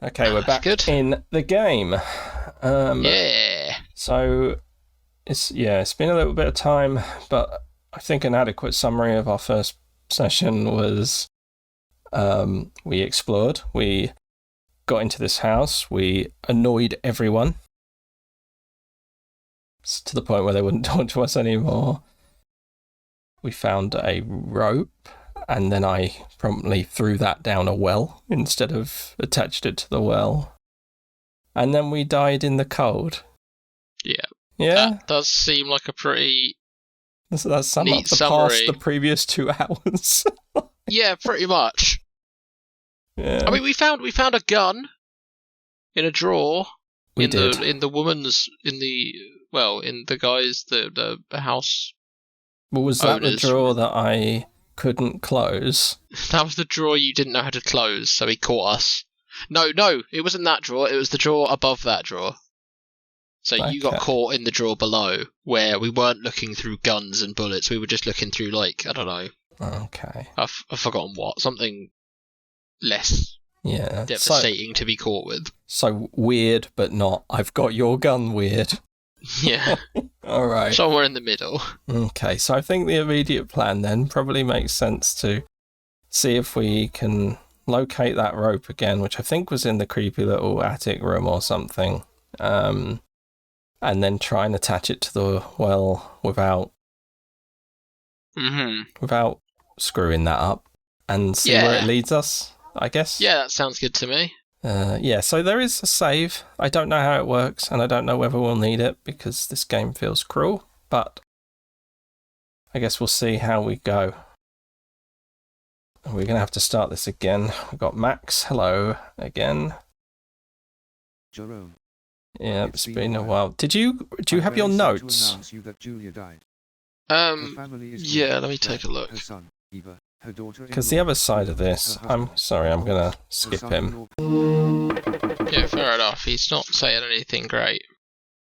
Okay, we're back good. in the game. Yeah. So it's been a little bit of time, but I think an adequate summary of our first session was we explored, we got into this house, we annoyed everyone. It's to the point where they wouldn't talk to us anymore. We found a rope, and then I promptly threw that down a well instead of attached it to the well. And then we died in the cold. Yeah. Yeah? That does seem like a pretty That's sum up neat the summary. past, the previous 2 hours. Yeah, pretty much. Yeah. I mean, we found a gun in a drawer in the guy's the house. Well, was that the owners. drawer that I couldn't close? That was the drawer you didn't know how to close, so he caught us. No, it wasn't that drawer. It was the drawer above that drawer. So you got Okay. caught in the drawer below, where we weren't looking through guns and bullets. We were just looking through, like, I don't know. Okay. I've forgotten what. Something less Yeah. devastating to be caught with. So weird, but not. I've got your gun weird. Yeah. All right. Somewhere in the middle. Okay, so I think the immediate plan then probably makes sense to see if we can locate that rope again, which I think was in the creepy little attic room or something, and then try and attach it to the well without screwing that up, and see where it leads us, I guess. Yeah, that sounds good to me. So there is a save. I don't know how it works, and I don't know whether we'll need it, because this game feels cruel, but I guess we'll see how we go. We're going to have to start this again. We've got Max. Hello again. Jerome. Yeah, it's been a while. Do you have your notes? Yeah, let me take a look. Because the other side of this, I'm sorry, I'm going to skip him. Yeah, fair enough. He's not saying anything great.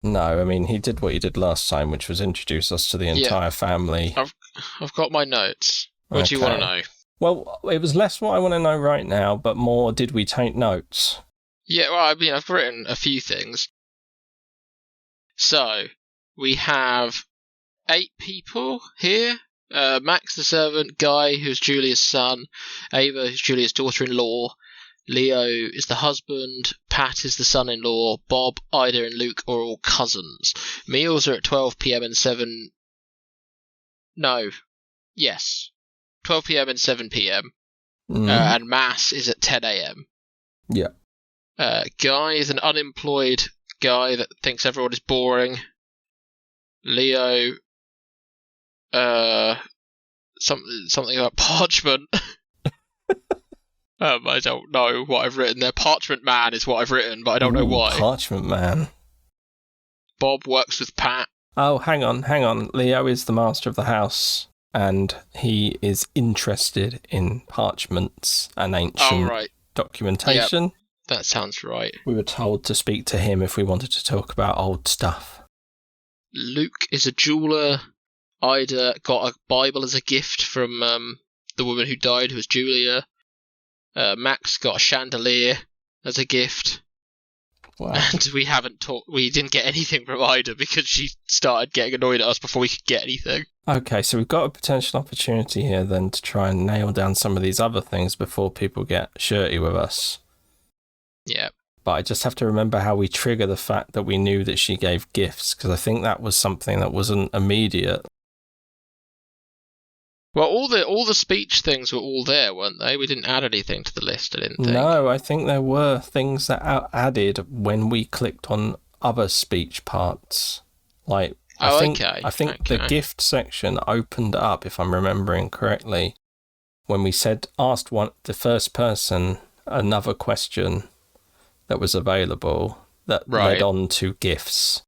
No, I mean, he did what he did last time, which was introduce us to the entire family. I've got my notes. What do you want to know? Well, it was less what I want to know right now, but more, did we take notes? Yeah, well, I mean, I've written a few things. So, we have 8 people here. Max the servant, Guy, who's Julia's son, Ava, who's Julia's daughter-in-law, Leo is the husband, Pat is the son-in-law, Bob, Ida, and Luke are all cousins. Meals are at 12 p.m. and 7... No. Yes. 12 p.m. and 7 p.m. And Mass is at 10 a.m. Yeah. Guy is an unemployed guy that thinks everyone is boring. Leo... something about parchment. I don't know what I've written there. Parchment Man is what I've written, but I don't know why. Parchment Man. Bob works with Pat. Oh, hang on. Leo is the master of the house, and he is interested in parchments and ancient documentation. Yep, that sounds right. We were told to speak to him if we wanted to talk about old stuff. Luke is a jeweler. Ida got a Bible as a gift from the woman who died, who was Julia. Max got a chandelier as a gift. Wow. And we didn't get anything from Ida because she started getting annoyed at us before we could get anything. Okay, so we've got a potential opportunity here then to try and nail down some of these other things before people get shirty with us. Yeah. But I just have to remember how we trigger the fact that we knew that she gave gifts, because I think that was something that wasn't immediate. Well, all the speech things were all there, weren't they? We didn't add anything to the list, I didn't think. No, I think there were things that added when we clicked on other speech parts. Like, I think the gift section opened up, if I'm remembering correctly, when we asked the first person another question that was available that led on to gifts.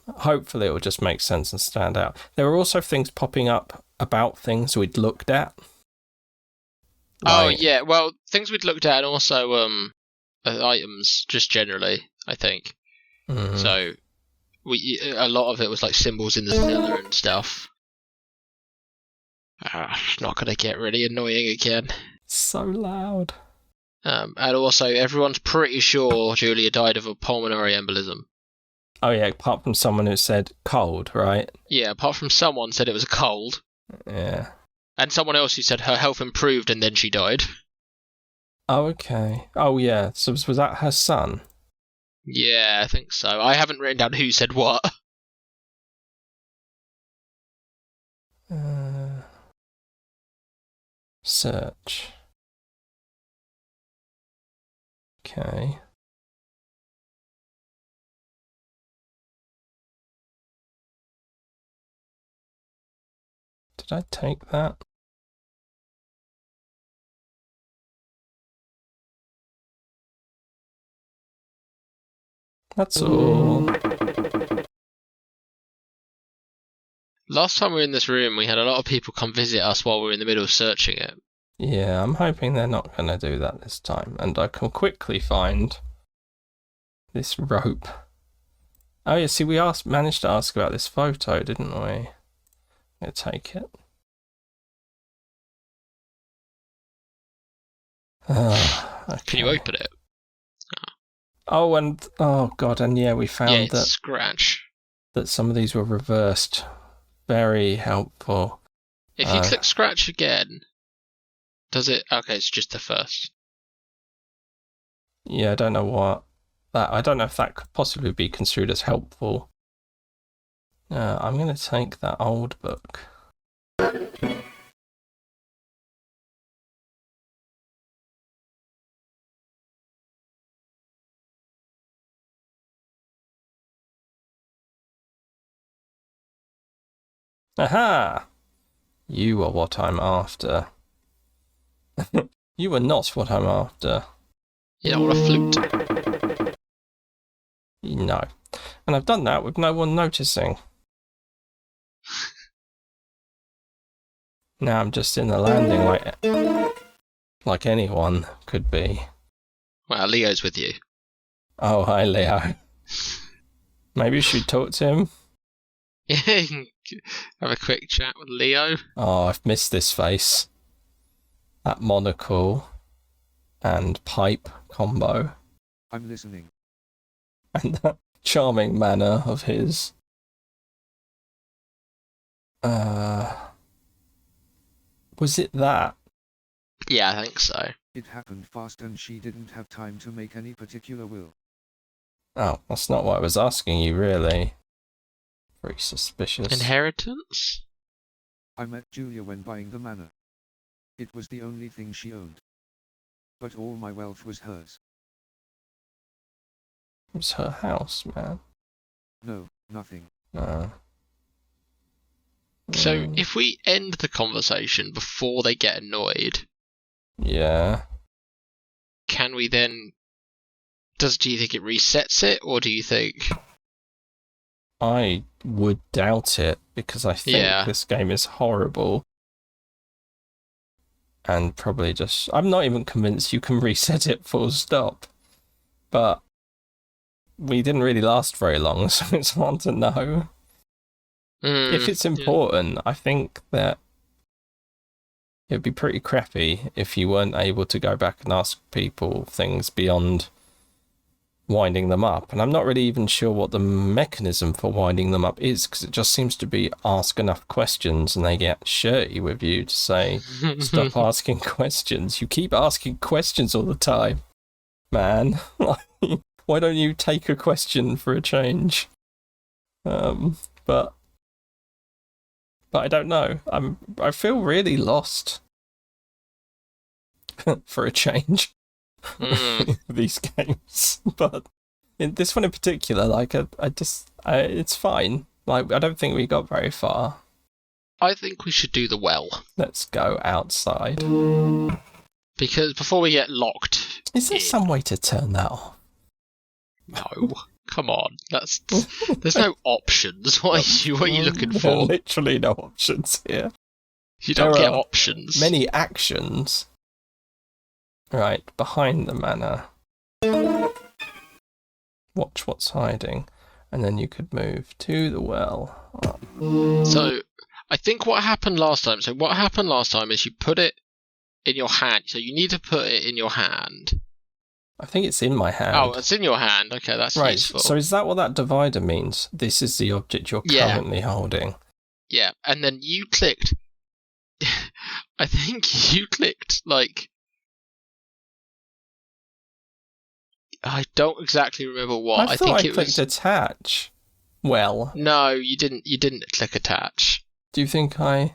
Hopefully it will just make sense and stand out. There were also things popping up about things we'd looked at. Well, things we'd looked at, and also items, just generally, I think. Mm-hmm. So, a lot of it was like symbols in the cellar and stuff. It's not going to get really annoying again. So loud. And also, everyone's pretty sure Julia died of a pulmonary embolism. Oh yeah, apart from someone who said cold, right? Yeah, apart from someone said it was a cold. Yeah. And someone else who said her health improved and then she died. Oh, okay. Oh yeah, so was that her son? Yeah, I think so. I haven't written down who said what. Search. Okay. Did I take that? That's all. Last time we were in this room, we had a lot of people come visit us while we were in the middle of searching it. Yeah, I'm hoping they're not going to do that this time. And I can quickly find this rope. Oh yeah, see, we managed to ask about this photo, didn't we? I'm going to take it. Okay. Can you open it? Oh, and oh god, and yeah, we found that scratch. That some of these were reversed. Very helpful. If you click scratch again, does it? Okay, it's just the first. Yeah, I don't know what that. I don't know if that could possibly be construed as helpful. I'm going to take that old book. Aha! You are what I'm after. You are not what I'm after. You don't want a flute. No. And I've done that with no one noticing. Now I'm just in the landing like anyone could be. Well, Leo's with you. Oh, hi, Leo. Maybe you should talk to him. Yeah, you can have a quick chat with Leo. Oh, I've missed this face. That monocle and pipe combo. I'm listening. And that charming manner of his. Was it that? Yeah, I think so. It happened fast and she didn't have time to make any particular will. Oh, that's not what I was asking you, really. Very suspicious. Inheritance? I met Julia when buying the manor. It was the only thing she owned. But all my wealth was hers. It was her house, man. No, nothing. So, if we end the conversation before they get annoyed... Yeah. Can we then... Do you think it resets it, or do you think... I would doubt it, because I think this game is horrible. And probably just... I'm not even convinced you can reset it full stop. But we didn't really last very long, so it's hard to know. If it's important, I think that it'd be pretty crappy if you weren't able to go back and ask people things beyond winding them up. And I'm not really even sure what the mechanism for winding them up is, because it just seems to be ask enough questions and they get shirty with you to say, stop asking questions. You keep asking questions all the time, man. Why don't you take a question for a change? But I don't know. I feel really lost for a change. These games, but in this one in particular, like it's fine. Like I don't think we got very far. I think we should do the well. Let's go outside. Because before we get locked, is there some way to turn that off? No, come on. There's no options. What are you looking for? There are literally no options here. You don't get options. Many actions. Right, behind the manor. Watch what's hiding. And then you could move to the well. So, I think what happened last time... So what happened last time is you put it in your hand. So you need to put it in your hand. I think it's in my hand. Oh, it's in your hand. Okay, that's right, useful. So is that what that divider means? This is the object you're currently holding. Yeah, and then you clicked... I think you clicked, like... I don't exactly remember what. I thought I clicked attach. Well... No, you didn't click attach. Do you think There's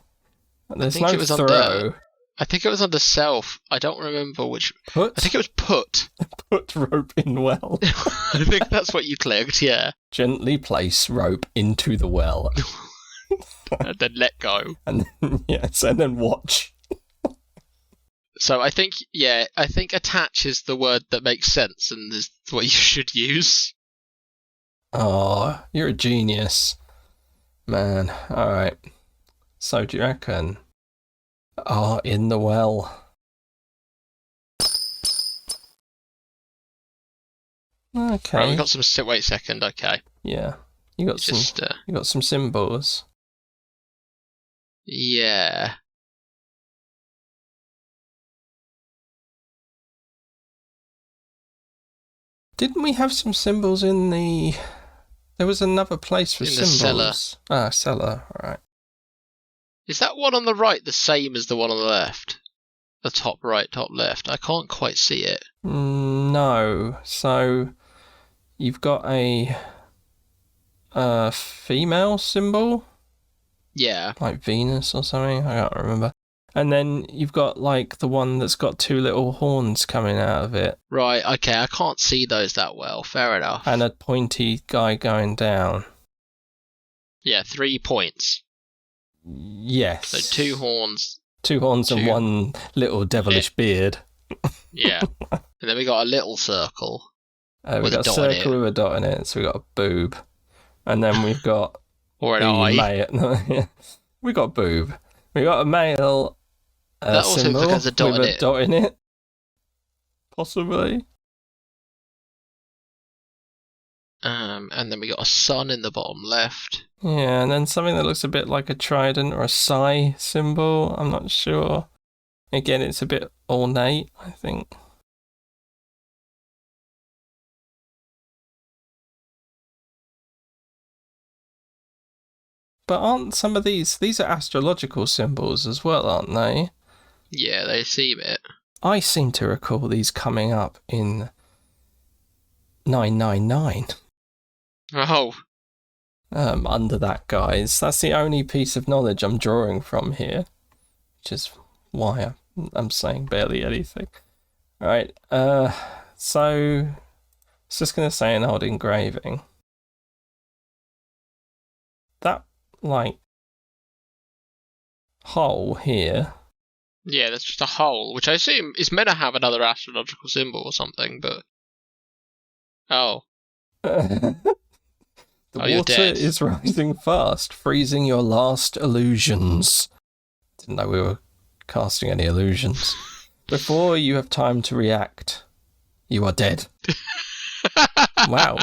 I think no it was throw. I think it was under self. I don't remember which... Put? I think it was put. Put rope in well. I think that's what you clicked, yeah. Gently place rope into the well. And then let go. And then, yes, and then watch. So I think attach is the word that makes sense and is what you should use. Oh, you're a genius. Man, alright. So do you reckon? Oh, in the well. Okay. Right, we got some... Wait a second, okay. Yeah. You got some symbols. Yeah. Didn't we have some symbols in the... There was another place for symbols. Cellar. Ah, cellar, right. Is that one on the right the same as the one on the left? The top right, top left? I can't quite see it. No. So, you've got a female symbol? Yeah. Like Venus or something? I can't remember. And then you've got, like, the one that's got two little horns coming out of it. Right, okay, I can't see those that well. Fair enough. And a pointy guy going down. Yeah, 3 points. Yes. So 2 horns. 2 horns and one little devilish beard. Yeah. And then we got a little circle. We've got a circle with a dot in it, so we've got a boob. And then we've got... or an eye. We got boob. We got a male that symbol also has a dot with a dot in it. Possibly. And then we got a sun in the bottom left. Yeah, and then something that looks a bit like a trident or a psi symbol. I'm not sure. Again, it's a bit ornate, I think. But aren't some of these are astrological symbols as well, aren't they? Yeah, they seem it. I seem to recall these coming up in 999. Oh. Under that, guys. That's the only piece of knowledge I'm drawing from here. Which is why I'm saying barely anything. Alright, so... it's just going to say an old engraving. That, like, hole here... Yeah, that's just a hole, which I assume is meant to have another astrological symbol or something, but... Oh. The water is rising fast, freezing your last illusions. Didn't know we were casting any illusions. Before you have time to react, you are dead. Wow.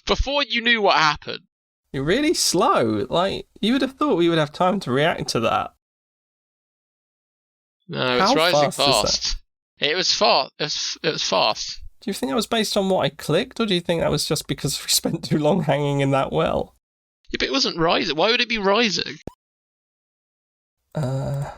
Before you knew what happened. You're really slow. Like, you would have thought we would have time to react to that. No, it's rising fast. It was fast. It was fast. Do you think that was based on what I clicked, or do you think that was just because we spent too long hanging in that well? Yeah, but it wasn't rising. Why would it be rising? It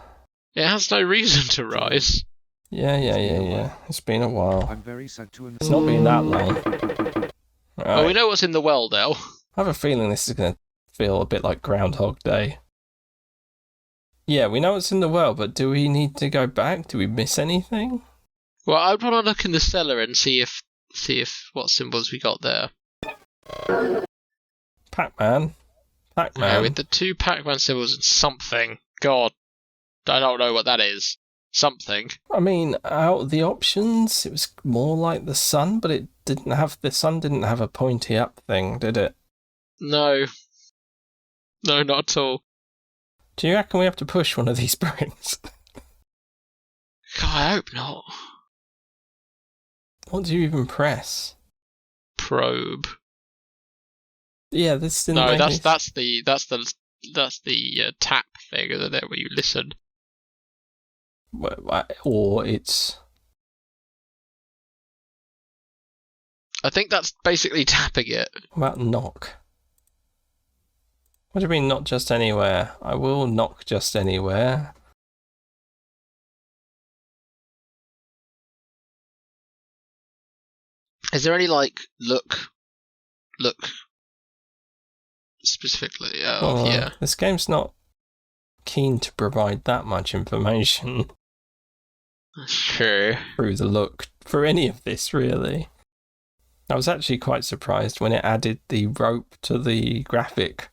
has no reason to rise. Yeah. It's been a while. I'm very sad to It's not been that long. Right. Well, we know what's in the well now. I have a feeling this is going to feel a bit like Groundhog Day. Yeah, we know what's in the well, but do we need to go back? Do we miss anything? Well, I'd want to look in the cellar and see if what symbols we got there. Pac-Man. With the 2 Pac-Man symbols and something. God, I don't know what that is. Something. I mean, out of the options, it was more like the sun, but the sun didn't have a pointy up thing, did it? No. No, not at all. Do you reckon we have to push one of these bricks? God, I hope not. What do you even press? Probe. Yeah, this didn't. No, that's the tap thing, isn't it, where you listen. Or it's... I think that's basically tapping it. What about knock? What do you mean, not just anywhere? I will knock just anywhere. Is there any, like, look specifically? Oh, yeah. This game's not keen to provide that much information. That's true. Through the look, for any of this, really. I was actually quite surprised when it added the rope to the graphic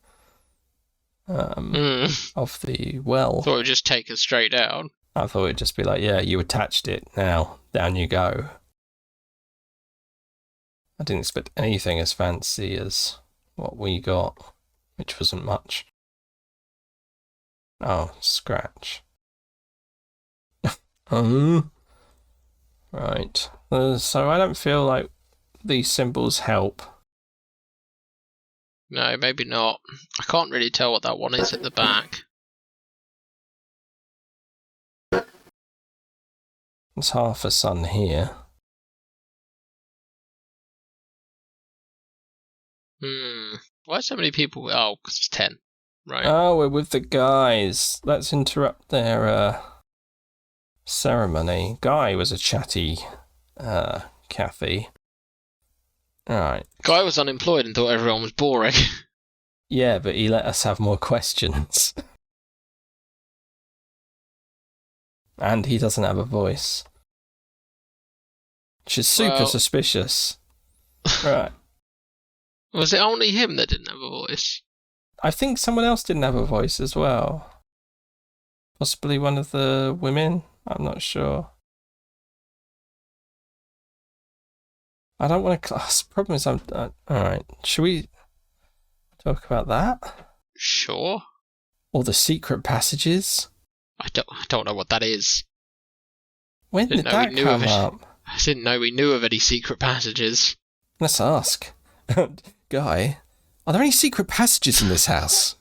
of the well. Thought it would just take us straight down. I thought it'd just be like, yeah, you attached it, now down you go. I didn't expect anything as fancy as what we got, which wasn't much. Oh, scratch. Right. So I don't feel like these symbols help. No, maybe not. I can't really tell what that one is at the back. There's half a sun here. Why so many people? Oh, because it's 10. Right. Oh, we're with the guys. Let's interrupt their ceremony. Guy was a chatty Kathy. Alright. Guy was unemployed and thought everyone was boring. Yeah, but he let us have more questions. And he doesn't have a voice. Which is super suspicious. Right. Was it only him that didn't have a voice? I think someone else didn't have a voice as well. Possibly one of the women? I'm not sure. I don't want to class. The problem is alright. Should we talk about that? Sure. Or the secret passages? I don't know what that is. When did that come up? I didn't know we knew of any secret passages. Let's ask. Guy, are there any secret passages in this house?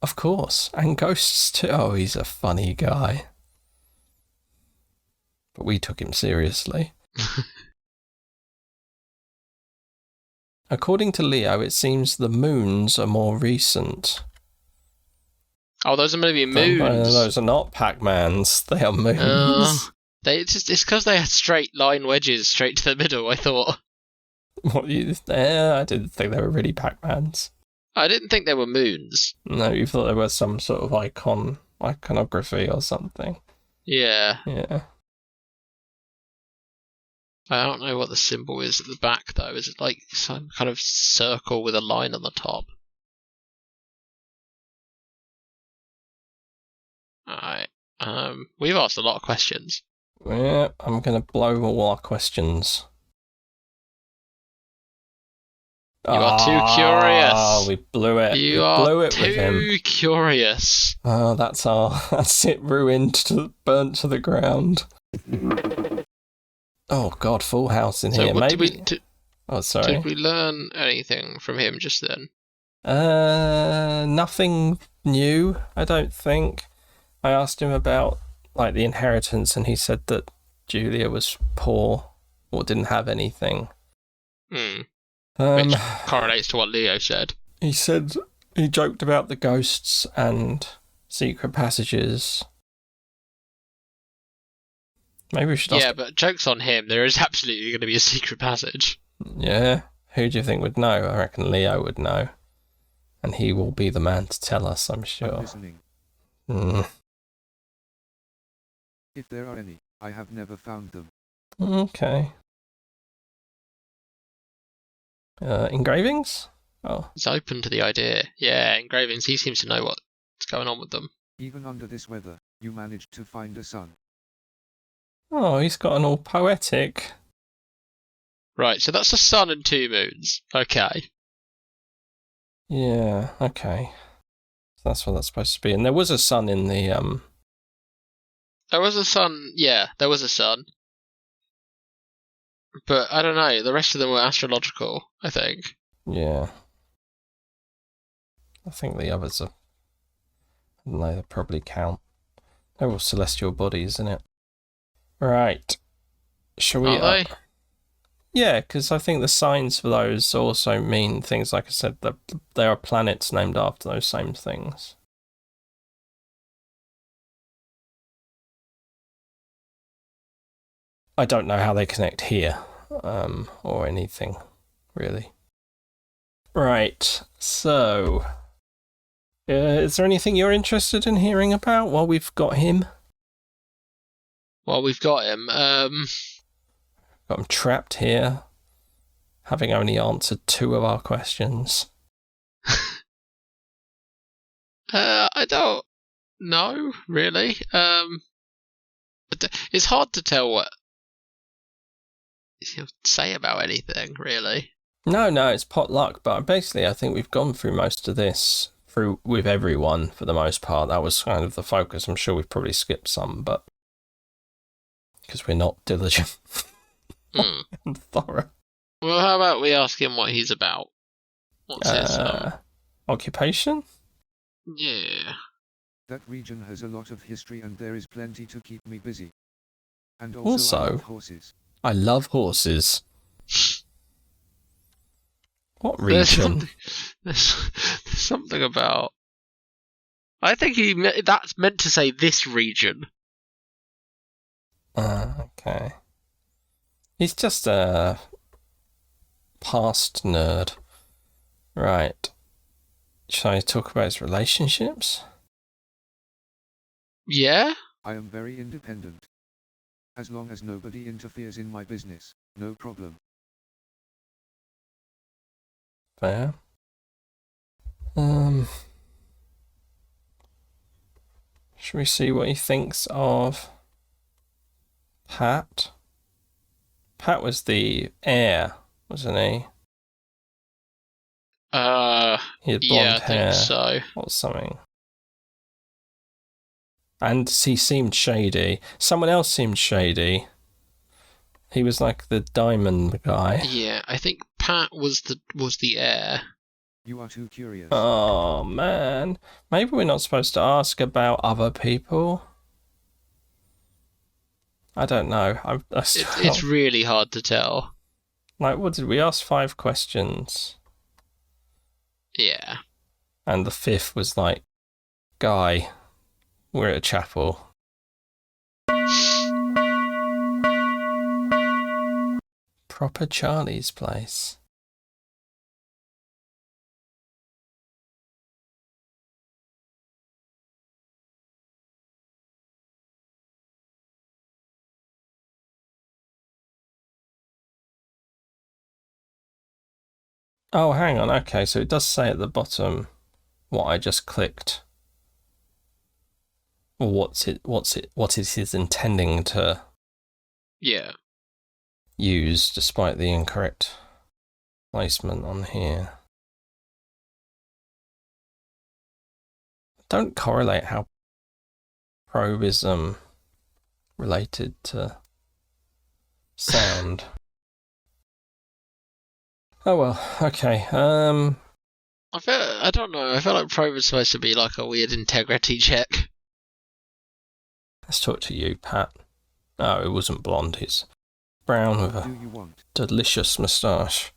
Of course. And ghosts too. Oh, he's a funny guy. But we took him seriously. According to Leo, it seems the moons are more recent. Oh, those are maybe moons. Those are not Pac-Mans. They are moons. It's because they had straight line wedges straight to the middle, I thought. What I didn't think they were really Pac-Mans. I didn't think they were moons. No, you thought there was some sort of iconography or something. Yeah. Yeah. I don't know what the symbol is at the back, though. Is it like some kind of circle with a line on the top? Alright. We've asked a lot of questions. Yeah, I'm going to blow all our questions. You are too curious. We blew it. You blew are it with him. too curious. Oh, that's it, ruined, burnt to the ground. Oh God, full house in here. Maybe. Oh, sorry. Did we learn anything from him just then? Nothing new, I don't think. I asked him about like the inheritance, and he said that Julia was poor or didn't have anything. Which correlates to what Leo said. He said he joked about the ghosts and secret passages. Maybe we should ask... Yeah, but joke's on him. There is absolutely going to be a secret passage. Yeah? Who do you think would know? I reckon Leo would know. And he will be the man to tell us, I'm sure. I'm listening. If there are any, I have never found them. Okay. Engravings? Oh. He's open to the idea. Yeah, engravings. He seems to know what's going on with them. Even under this weather, you managed to find a sun. Oh, he's got an all poetic. Right, so that's a sun and 2 moons. Okay. Yeah, okay. That's what that's supposed to be. And there was a sun in the... There was a sun, yeah, there was a sun. But, I don't know, the rest of them were astrological, I think. Yeah. I think the others are... I don't know, they probably count. They're all celestial bodies, isn't it? Right. Shall we... Are they? Yeah, because I think the signs for those also mean things, like I said, that there are planets named after those same things. I don't know how they connect here, or anything, really. Right, so... is there anything you're interested in hearing about while we've got him? Well, we've got him. Got him trapped here, having only answered 2 of our questions. I don't know, really. It's hard to tell what he'll say about anything, really. No, it's potluck, but basically I think we've gone through most of this through with everyone for the most part. That was kind of the focus. I'm sure we've probably skipped some, but because we're not diligent and thorough. Well, how about we ask him what he's about? What's his occupation? Yeah. That region has a lot of history and there is plenty to keep me busy. And also I love horses. I love horses. What region? There's something about... I think that's meant to say this region. Okay. He's just a past nerd. Right. Shall I talk about his relationships? Yeah? I am very independent. As long as nobody interferes in my business, no problem. Fair. Should we see what he thinks of Pat? Pat was the heir, wasn't he? He had blonde hair. I think so. Or something. And he seemed shady. Someone else seemed shady. He was like the diamond guy. Yeah, I think Pat was the heir. You are too curious. Oh, man. Maybe we're not supposed to ask about other people. I don't know. It's really hard to tell. Like, what did we ask? 5 questions. Yeah. And the 5th was like, Guy, we're at a chapel. Proper Charlie's place. Oh, hang on. Okay, so it does say at the bottom what I just clicked. Or what it is intending to use, despite the incorrect placement on here. Don't correlate how probe is related to sound. Oh well, okay. I don't know. I feel like probe is supposed to be like a weird integrity check. Let's talk to you, Pat. Oh, it wasn't blonde. He's brown with a delicious moustache.